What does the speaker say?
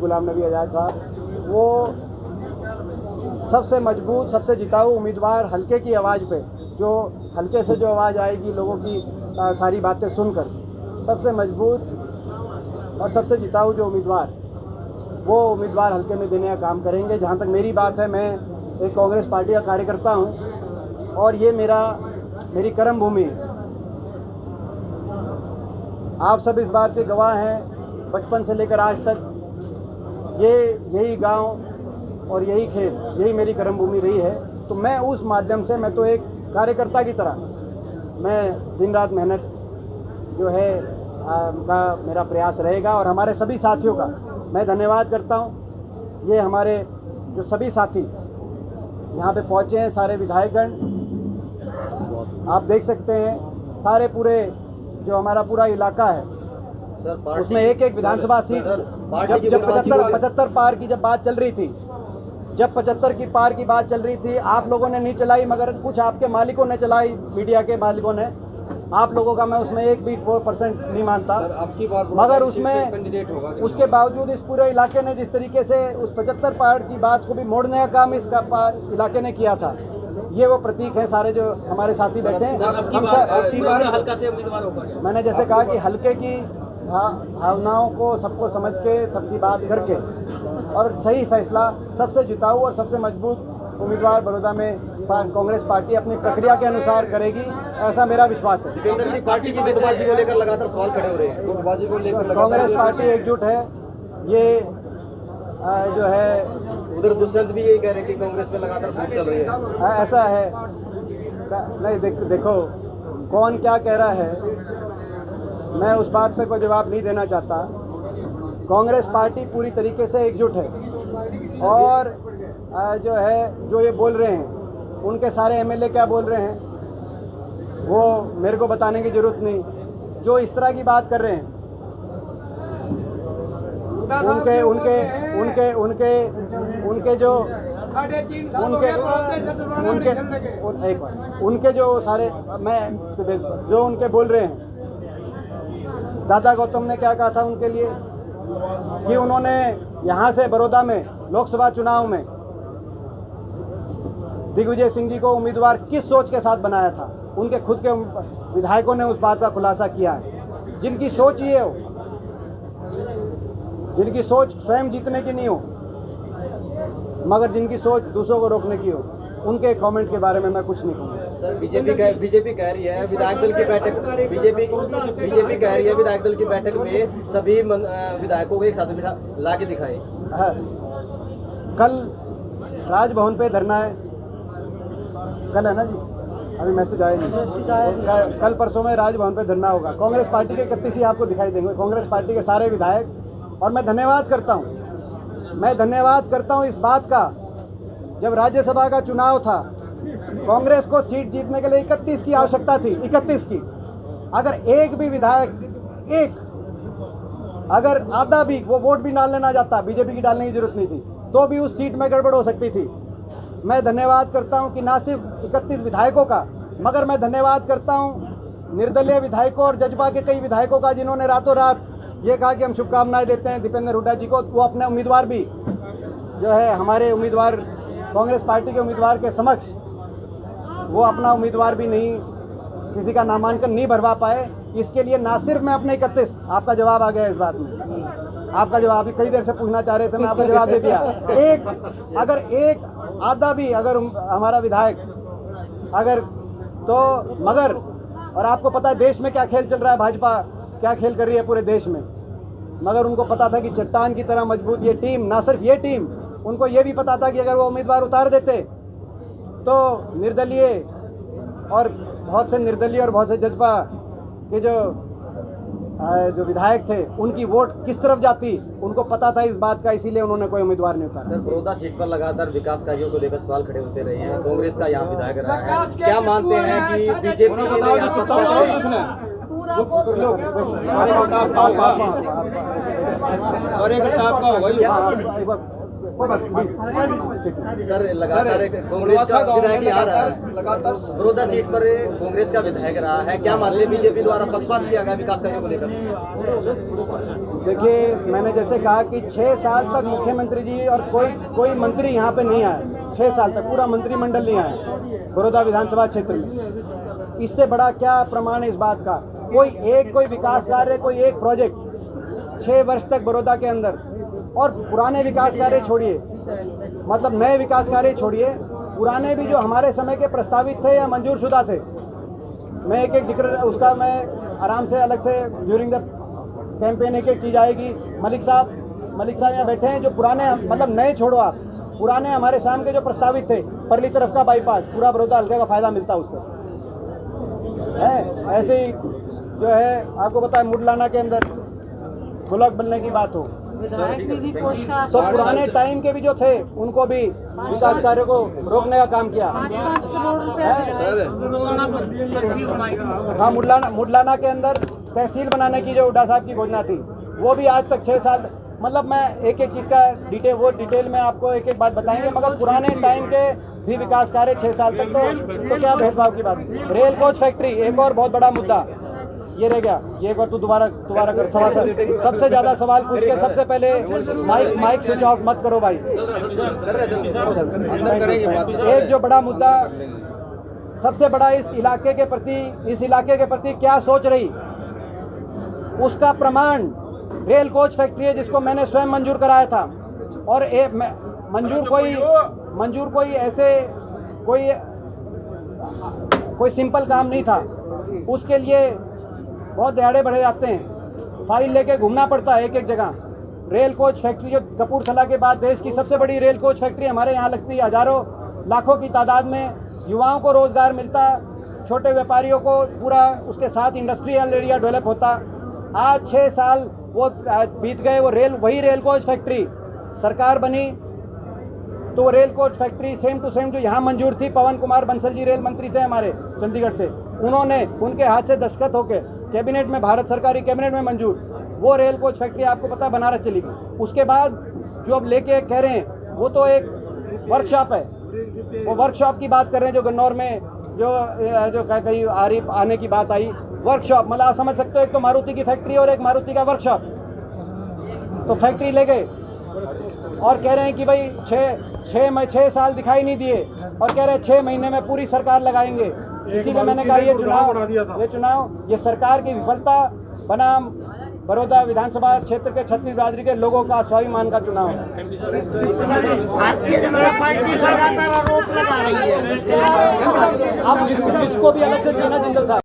गुलाम नबी आज़ाद साहब, वो सबसे मजबूत, सबसे जिताऊ उम्मीदवार हल्के की आवाज़ पे, जो हल्के से जो आवाज़ आएगी लोगों की सारी बातें सुनकर, सबसे मजबूत और सबसे जिताऊ जो उम्मीदवार, वो उम्मीदवार हल्के में देने का काम करेंगे। जहाँ तक मेरी बात है, मैं एक कांग्रेस पार्टी का कार्यकर्ता हूँ और ये मेरी कर्म भूमि है। आप सब इस बात के गवाह हैं, बचपन से लेकर आज तक यही गांव और यही खेत, यही मेरी कर्म भूमि रही है। तो मैं उस माध्यम से, मैं तो एक कार्यकर्ता की तरह मैं दिन रात मेहनत जो है का मेरा प्रयास रहेगा। और हमारे सभी साथियों का मैं धन्यवाद करता हूँ। ये हमारे जो सभी साथी यहाँ पे पहुँचे हैं, सारे विधायकगण, आप देख सकते हैं, सारे पूरे जो हमारा पूरा इलाका है सर, उसमें एक विधानसभा सीट जब 75 पार की जब बात चल रही थी, जब 75 की पार की बात चल रही थी, आप लोगों ने नहीं चलाई, मगर कुछ आपके मालिकों ने चलाई, मीडिया के मालिकों ने। आप लोगों का मैं उसमें एक भी 4% नहीं मानता, मगर उसमें उसके बावजूद इस पूरे इलाके ने जिस तरीके से उस 75 पार की बात को भी मोड़ने का काम इस इलाके ने किया था, ये वो प्रतीक हैं सारे जो हमारे साथी बैठे हैं। हल्का से उम्मीदवार होगा। मैंने जैसे कहा कि हल्के की भावनाओं को सबको समझ के, सबकी बात करके और सही फैसला, सबसे जिताऊ और सबसे मजबूत उम्मीदवार बड़ौदा में कांग्रेस पार्टी अपनी प्रक्रिया के अनुसार करेगी, ऐसा मेरा विश्वास है। पार्टी की गुटबाजी को लेकर लगातार सवाल खड़े हो रहे हैं, गुटबाजी को लेकर कांग्रेस पार्टी एकजुट है। ये जो है उधर दुष्यंत भी यही कह रहे हैं कि कांग्रेस में लगातार फूट चल रही है। ऐसा है नहीं, देखो कौन क्या कह रहा है, मैं उस बात पे कोई जवाब नहीं देना चाहता। कांग्रेस पार्टी पूरी तरीके से एकजुट है और जो है, जो ये बोल रहे हैं, उनके सारे एमएलए क्या बोल रहे हैं वो मेरे को बताने की ज़रूरत नहीं। जो इस तरह की बात कर रहे हैं, उनके जो सारे जो उनके बोल रहे हैं, दादा गौतम ने क्या कहा था उनके लिए कि उन्होंने यहाँ से बड़ौदा में लोकसभा चुनाव में दिग्विजय सिंह जी को उम्मीदवार किस सोच के साथ बनाया था, उनके खुद के विधायकों ने उस बात का खुलासा किया है। जिनकी सोच ये हो, जिनकी सोच स्वयं जीतने की नहीं हो, मगर जिनकी सोच दूसरों को रोकने की हो, उनके कमेंट के बारे में मैं कुछ नहीं कहूँगा। सर, बीजेपी कह रही है विधायक दल की बैठक, बीजेपी कह रही है विधायक दल की बैठक में सभी विधायकों को एक साथ बिठा ला के दिखाए। कल राजभवन पे धरना है, कल है ना जी, अभी मैसेज आया नहीं, कल परसों में राजभवन पे धरना होगा। कांग्रेस पार्टी के 31 ही आपको दिखाई देंगे, कांग्रेस पार्टी के सारे विधायक। और मैं धन्यवाद करता हूँ इस बात का, जब राज्यसभा का चुनाव था, कांग्रेस को सीट जीतने के लिए 31 की आवश्यकता थी, 31 की। अगर एक भी विधायक, अगर आधा भी वो वोट भी डालने ना जाता, बीजेपी की डालने की जरूरत नहीं थी, तो भी उस सीट में गड़बड़ हो सकती थी। मैं धन्यवाद करता हूं कि ना सिर्फ 31 विधायकों का, मगर मैं धन्यवाद करता हूं निर्दलीय विधायकों और जजपा के कई विधायकों का, जिन्होंने रातों रात ये कहा कि हम शुभकामनाएं देते हैं दीपेंद्र हुड्डा जी को। वो अपने उम्मीदवार भी जो है, हमारे उम्मीदवार कांग्रेस पार्टी के उम्मीदवार के समक्ष वो अपना उम्मीदवार भी नहीं, किसी का नामांकन नहीं भरवा पाए। इसके लिए ना सिर्फ मैं अपने 31, आपका जवाब आ गया इस बात में, आपका जवाब भी कई देर से पूछना चाह रहे थे, मैं आपको जवाब दे दिया। अगर एक आधा भी अगर हमारा विधायक अगर तो, मगर और आपको पता है देश में क्या खेल चल रहा है, भाजपा क्या खेल कर रही है पूरे देश में, मगर उनको पता था कि चट्टान की तरह मजबूत ये टीम, ना सिर्फ ये टीम, उनको ये भी पता था कि अगर वो उम्मीदवार उतार देते तो निर्दलीय और बहुत से जजपा के जो विधायक थे, उनकी वोट किस तरफ जाती, उनको पता था इस बात का, इसीलिए उन्होंने कोई उम्मीदवार नहीं उतारा। सर, बड़ौदा सीट पर लगातार विकास कार्यों को लेकर सवाल खड़े होते रहे हैं, कांग्रेस का यहाँ विधायक रहा है, क्या मानते हैं कि बीजेपी सर लगातार कांग्रेस का विधायक आ रहा है, लगातार बड़ौदा सीट पर कांग्रेस का विधायक रहा है, क्या मान ले बीजेपी द्वारा पक्षपात किया गया विकास कार्यों को लेकर? देखिए, मैंने जैसे कहा कि 6 साल तक मुख्यमंत्री जी और कोई मंत्री यहाँ पे नहीं आया। 6 साल तक पूरा मंत्रिमंडल नहीं आया बड़ौदा विधानसभा क्षेत्र में। इससे बड़ा क्या प्रमाण है इस बात का? कोई विकास कार्य, कोई एक प्रोजेक्ट 6 वर्ष तक बड़ौदा के अंदर, और पुराने विकास कार्य छोड़िए, मतलब नए विकास कार्य छोड़िए, पुराने भी जो हमारे समय के प्रस्तावित थे या मंजूर शुदा थे, मैं एक जिक्र उसका मैं आराम से अलग से ड्यूरिंग द कैंपेन एक चीज़ आएगी। मलिक साहब यहाँ बैठे हैं, जो पुराने, मतलब नए छोड़ो आप, पुराने हमारे शाम के जो प्रस्तावित थे, परली तरफ का बाईपास, पूरा बड़ौदा हल्के का फायदा मिलता उससे है। ऐसे ही जो है आपको पता है मुडलाना के अंदर ब्लॉक बनने की बात हो, तो पुराने टाइम के भी जो थे उनको भी विकास कार्यों को रोकने का काम किया। हाँ, मुडलाना के अंदर तहसील बनाने की जो हुड्डा साहब की घोषणा थी, वो भी आज तक 6 साल, मतलब मैं एक चीज़ का डिटेल में आपको एक बात बताएंगे, मगर पुराने टाइम के भी विकास कार्य 6 साल तक, तो क्या भेदभाव की बात। रेल कोच फैक्ट्री एक और बहुत बड़ा मुद्दा ये रह गया। ये एक बार तू दोबारा कर सवाल, सबसे ज़्यादा सवाल पूछ के सबसे पहले माइक स्विच ऑफ मत करो भाई। अंदर करेंगे बात। एक जो बड़ा मुद्दा, सबसे बड़ा इस इलाके के प्रति क्या सोच रही, उसका प्रमाण रेल कोच फैक्ट्री है, जिसको मैंने स्वयं मंजूर कराया था। और मंजूर कोई सिंपल काम नहीं था, उसके लिए बहुत दहाड़े बढ़े जाते हैं, फाइल लेके घूमना पड़ता है एक जगह। रेल कोच फैक्ट्री जो कपूरथला के बाद देश की सबसे बड़ी रेल कोच फैक्ट्री हमारे यहाँ लगती है, हजारों लाखों की तादाद में युवाओं को रोजगार मिलता, छोटे व्यापारियों को पूरा, उसके साथ इंडस्ट्रियल एरिया डेवलप होता। आज 6 साल वो बीत गए, वही रेल कोच फैक्ट्री सरकार बनी, तो rail coach factory same to same जो यहाँ मंजूर थी, पवन कुमार बंसल जी रेल मंत्री थे हमारे चंडीगढ़ से, उनके हाथ से दस्तखत होके कैबिनेट में, भारत सरकारी कैबिनेट में मंजूर, वो रेल कोच फैक्ट्री आपको पता है बनारस चली गई। उसके बाद जो अब लेके कह रहे हैं, वो तो एक वर्कशॉप है, वो वर्कशॉप की बात कर रहे हैं, जो गन्नौर में जो कहीं आने की बात आई, वर्कशॉप, मतलब आप समझ सकते हो, एक तो मारुति की फैक्ट्री और एक मारुति का वर्कशॉप। तो फैक्ट्री ले गए और कह रहे हैं कि भाई 6 साल दिखाई नहीं दिए, और कह रहे हैं 6 महीने में पूरी सरकार लगाएंगे। इसीलिए मैंने कहा ये सरकार की विफलता बनाम बड़ौदा विधानसभा क्षेत्र के 36 बिरादरी के लोगों का स्वाभिमान का चुनाव है। भारतीय जनता पार्टी लगातार आरोप लगा रही है। अब जिसको भी अलग से जीना, जिंदल साहब।